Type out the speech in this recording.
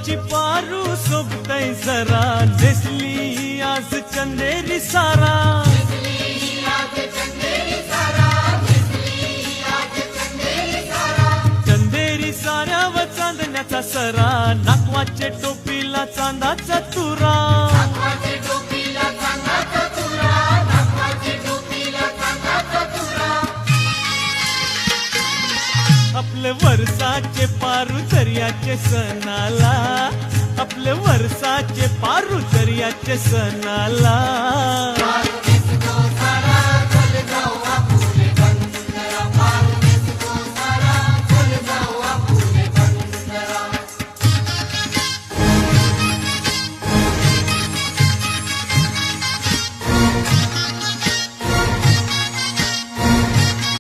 ची पारू सोबतय जरा नेसली आज चंदेरी सारा चंदेरी साऱ्यावर चांदण्याचा सरा नाकवाचे टोपीला चांदाचा तुरा आपले वर्षाचे पारू दर्याचे सणाला आपले वर्षाचे पारू दर्याचे सणाला